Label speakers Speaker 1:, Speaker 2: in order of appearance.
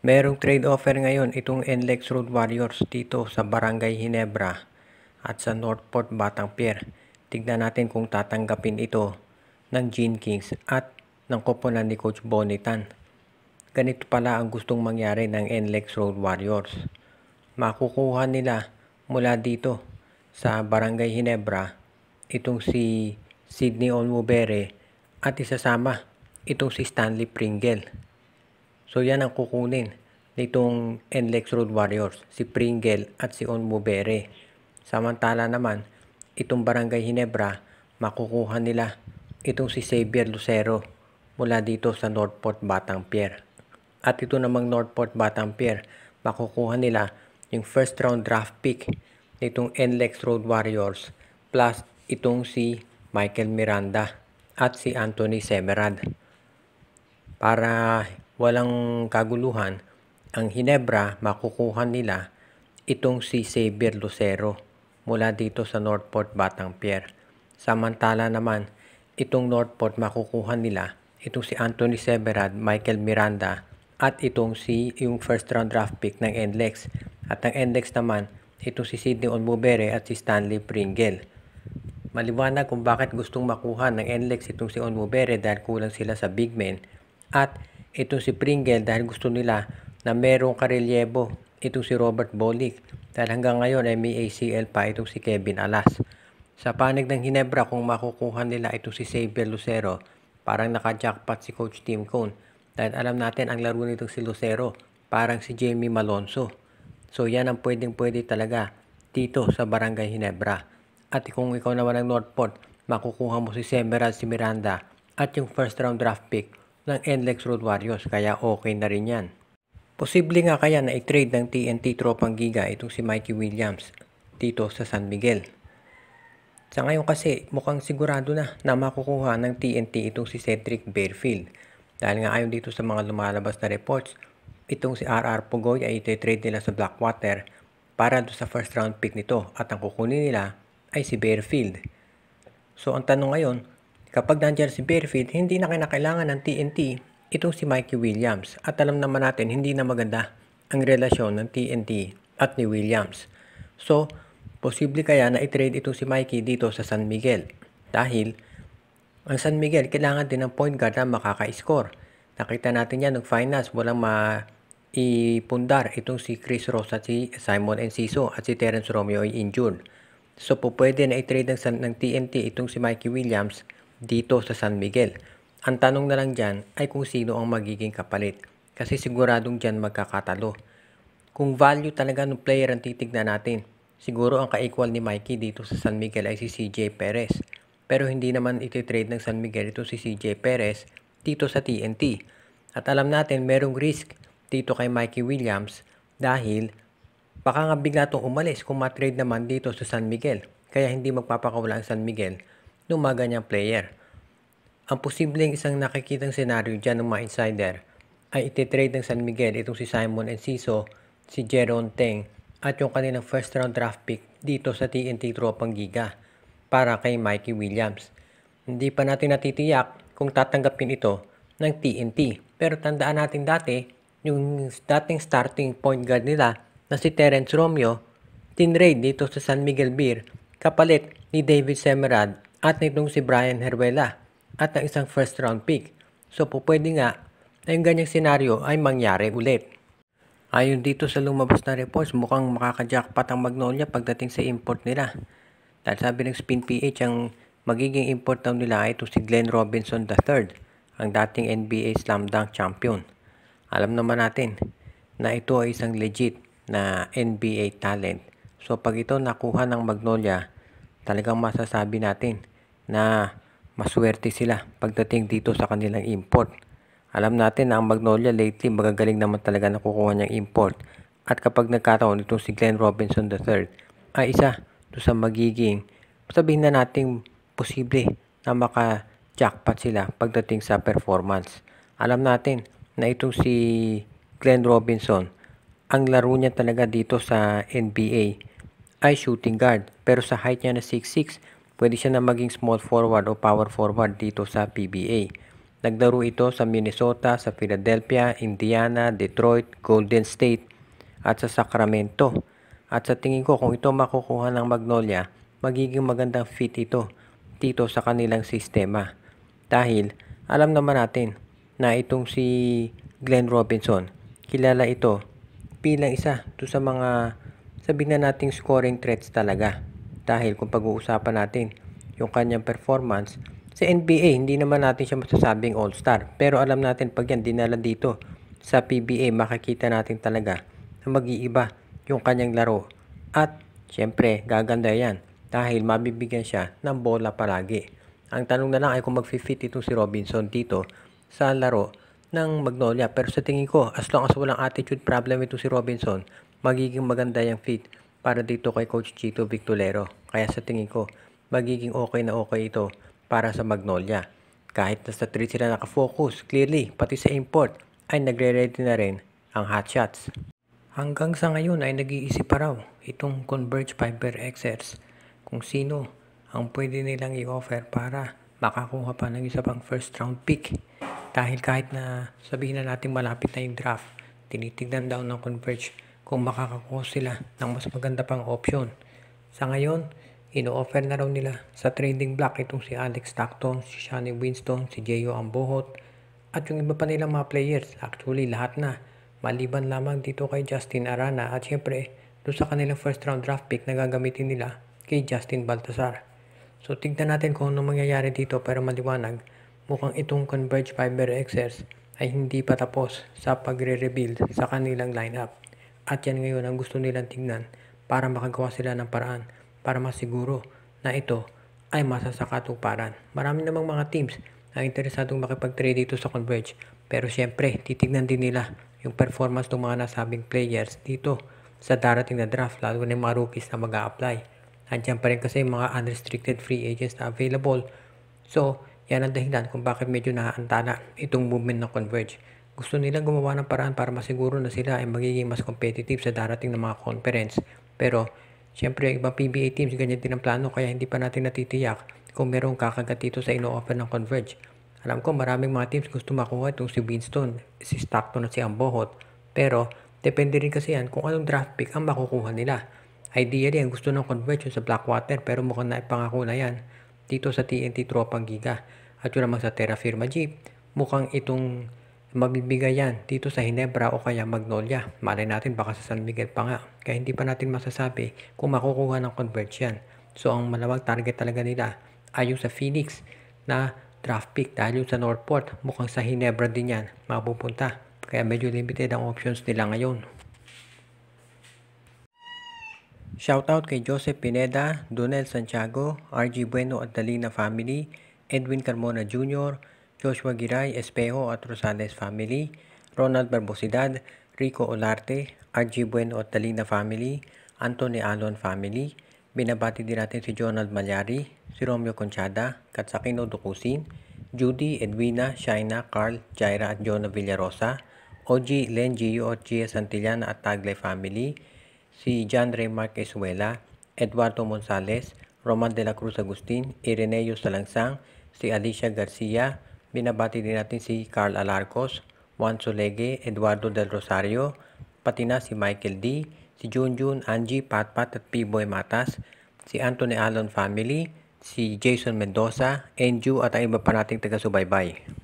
Speaker 1: Merong trade offer ngayon itong NLEX Road Warriors dito sa Barangay Ginebra at sa Northport Batang-Pier. Tignan natin kung tatanggapin ito ng Gene Kings at ng koponan ni Coach Bonitan. Ganito pala ang gustong mangyari ng NLEX Road Warriors. Makukuha nila mula dito sa Barangay Ginebra itong si Sydney Onwubere at isasama itong si Stanley Pringle. So yan ang kukunin nitong NLEX Road Warriors, si Pringle at si Onwubere. Samantala naman, itong Barangay Ginebra, makukuha nila itong si Xavier Lucero mula dito sa Northport Batang-Pier. At ito namang Northport Batang-Pier, makukuha nila yung first round draft pick nitong NLEX Road Warriors plus itong si Michael Miranda at si Anthony Semerad. Para walang kaguluhan, ang Ginebra makukuha nila itong si Xavier Lucero mula dito sa Northport Batang-Pier. Samantala naman, itong Northport makukuha nila itong si Anthony Semerad, Michael Miranda at itong yung first round draft pick ng NLEX. At ang NLEX naman, itong si Sydney Onwubere at si Stanley Pringle. Maliwanag kung bakit gustong makuha ng NLEX itong si Onwubere dahil kulang sila sa big men. At itong si Pringle dahil gusto nila na merong karelyebo itong si Robert Bolick. Dahil hanggang ngayon ay may ACL pa itong si Kevin Alas. Sa panig ng Ginebra, kung makukuha nila itong si Xavier Lucero, parang naka-jackpot si Coach Tim Cone. Dahil alam natin ang laro nitong si Lucero, parang si Jamie Malonzo. So yan ang pwedeng-pwede talaga dito sa Barangay Ginebra. At kung ikaw naman ang Northport, makukuha mo si Semerad, si Miranda at yung first round draft pick ng NLEX Road Warriors, kaya okay na rin yan. Posible nga kaya na i-trade ng TNT Tropang Giga itong si Mikey Williams dito sa San Miguel. Sa ngayon kasi mukhang sigurado na makukuha ng TNT itong si Cedric Barefield. Dahil nga ayon dito sa mga lumalabas na reports, itong si RR Pugoy ay iti-trade nila sa Blackwater para do sa first round pick nito at ang kukunin nila ay si Barefield. So ang tanong ngayon, kapag nandiyan si Barefield, hindi na kinakailangan ng TNT itong si Mikey Williams. At alam naman natin, hindi na maganda ang relasyon ng TNT at ni Williams. So, posible kaya na i-trade itong si Mikey dito sa San Miguel. Dahil, ang San Miguel kailangan din ng point guard na makaka-score. Nakita natin yan ng finals, walang maipundar itong si Chris Ross at si Simon Enciso at si Terence Romeo ay injured. So, pwede na i-trade ng TNT itong si Mikey Williams dito sa San Miguel. Ang tanong na lang dyan ay kung sino ang magiging kapalit. Kasi siguradong dyan magkakatalo. Kung value talaga ng player ang titignan natin, siguro ang ka-equal ni Mikey dito sa San Miguel ay si CJ Perez. Pero hindi naman iti-trade ng San Miguel ito si CJ Perez dito sa TNT. At alam natin merong risk dito kay Mikey Williams dahil baka nga bigla itong umalis kung matrade naman dito sa San Miguel. Kaya hindi magpapakawala ang San Miguel ng mga ganyang player. Ang posibleng isang nakikitang senaryo dyan ng mga insider ay iti-trade ng San Miguel itong si Simon Enciso, si Jeron Teng at yung kanilang first round draft pick dito sa TNT Tropang Giga para kay Mikey Williams. Hindi pa natin natitiyak kung tatanggapin ito ng TNT. Pero tandaan natin dati, yung dating starting point guard nila na si Terence Romeo, tinrade dito sa San Miguel Beer kapalit ni David Semerad at nitong si Brian Heruela at ang isang first round pick. So pwede nga na yung ganyang senaryo ay mangyari ulit. Ayon dito sa lumabas na reports, mukhang makaka-jackpot ang Magnolia pagdating sa import nila. Dahil sabi ng Spin PH, ang magiging import daw nila ay ito si Glenn Robinson III, ang dating NBA Slam Dunk Champion. Alam naman natin na ito ay isang legit na NBA talent. So pag ito nakuha ng Magnolia, talagang masasabi natin na maswerte sila pagdating dito sa kanilang import. Alam natin na ang Magnolia lately magagaling naman talaga nakukuha niyang import. At kapag nagkataon itong si Glenn Robinson III ay isa to sa magiging, sabihin na natin posible na maka-jackpot sila pagdating sa performance. Alam natin na itong si Glenn Robinson, ang laro niya talaga dito sa NBA ay shooting guard. Pero sa height niya na 6'6", pwede siya na maging small forward o power forward dito sa PBA. Naglaro ito sa Minnesota, sa Philadelphia, Indiana, Detroit, Golden State at sa Sacramento. At sa tingin ko kung ito makukuha ng Magnolia, magiging magandang fit ito dito sa kanilang sistema. Dahil alam naman natin na itong si Glenn Robinson, kilala ito bilang isa sa mga sabihin na nating scoring threats talaga. Dahil kung pag-uusapan natin yung kanyang performance sa NBA, hindi naman natin siya masasabing all-star. Pero alam natin pag yan dinala dito sa PBA, makikita natin talaga na mag-iiba yung kanyang laro. At syempre, gaganda yan dahil mabibigyan siya ng bola palagi. Ang tanong na lang ay kung mag-fit itong si Robinson dito sa laro ng Magnolia. Pero sa tingin ko, as long as walang attitude problem ito si Robinson, magiging maganda yung fit para dito kay Coach Chito Victorero. Kaya sa tingin ko, magiging okay na okay ito para sa Magnolia. Kahit na sa 3 sila nakafocus, clearly, pati sa import, ay nagre-ready na rin ang hotshots. Hanggang sa ngayon ay nag-iisip pa raw itong Converge Fiber XS kung sino ang pwede nilang i-offer para makakuha pa ng isa pang first round pick. Dahil kahit na sabihin na natin malapit na yung draft, tinitignan daw ng Converge kung makakakuha sila ng mas maganda pang option. Sa ngayon, ino-offer na raw nila sa trading block itong si Alex Stockton, si Shani Winston, si Jeyo Ambohot, at yung iba pa nilang mga players. Actually, lahat na. Maliban lamang dito kay Justin Arana at syempre, doon sa kanilang first round draft pick na gagamitin nila kay Justin Baltazar. So, tignan natin kung anong mangyayari dito pero maliwanag. Mukhang itong Converge Fiber XS ay hindi pa tapos sa pagre-rebuild sa kanilang lineup. At yan ngayon ang gusto nilang tignan para makagawa sila ng paraan para masiguro na ito ay masasakatuparan. Marami namang mga teams na interesadong makipag-trade dito sa Converge. Pero syempre, titignan din nila yung performance ng mga nasabing players dito sa darating na draft, lalo na yung mga rookies na mag-a-apply. Nandiyan pa rin kasi yung mga unrestricted free agents na available. So, yan ang dahilan kung bakit medyo nahaantala itong movement ng Converge. Gusto nilang gumawa ng paraan para masiguro na sila ay magiging mas competitive sa darating na mga conference. Pero, syempre, yung ibang PBA teams, ganyan din ang plano kaya hindi pa natin natitiyak kung merong kakagat dito sa ino-offer ng Converge. Alam ko maraming mga teams gusto makuha itong si Winston, si Stockton at si Ambohot. Pero, depende rin kasi yan kung anong draft pick ang makukuha nila. Ideally, ang gusto ng Converge sa Blackwater pero mukhang naipangako na yan dito sa TNT Tropang Giga. At yun naman sa Terra Firma Jeep, mukhang itong mabibigay yan dito sa Ginebra o kaya Magnolia. Malay natin baka sa San Miguel pa nga. Kaya hindi pa natin masasabi kung makukuha ng Converge yan. So, ang malawang target talaga nila ay yung sa Phoenix na draft pick dahil yung sa Northport, mukhang sa Ginebra din yan mapupunta. Kaya medyo limited ang options nila ngayon. Shoutout kay Joseph Pineda, Donel Santiago, RG Bueno at Dalina family, Edwin Carmona Jr., Joshua Giray, Espejo at Rosales family, Ronald Barbosidad, Rico Olarte, RG Bueno at Dalina family, Anthony Alon family. Binabati din natin si Jonald Malyari, si Romeo Conchada, Katsakino Dukusin, Judy, Edwina, Shaina, Carl, Jaira at Jonah Villarosa, OG, Len, Gio at Gia Santillana at Taglay family, si John Ray Marquezuela, Eduardo Monsales, Roman de la Cruz Agustin, Ireneo Salangsang, si Alicia Garcia. Binabati din natin si Carl Alarcos, Juan Solegue, Eduardo del Rosario, pati na si Michael D, si Junjun, Angie, Patpat at P-Boy Matas, si Anthony Alon family, si Jason Mendoza, Enju at ang iba pa nating taga-subaybay.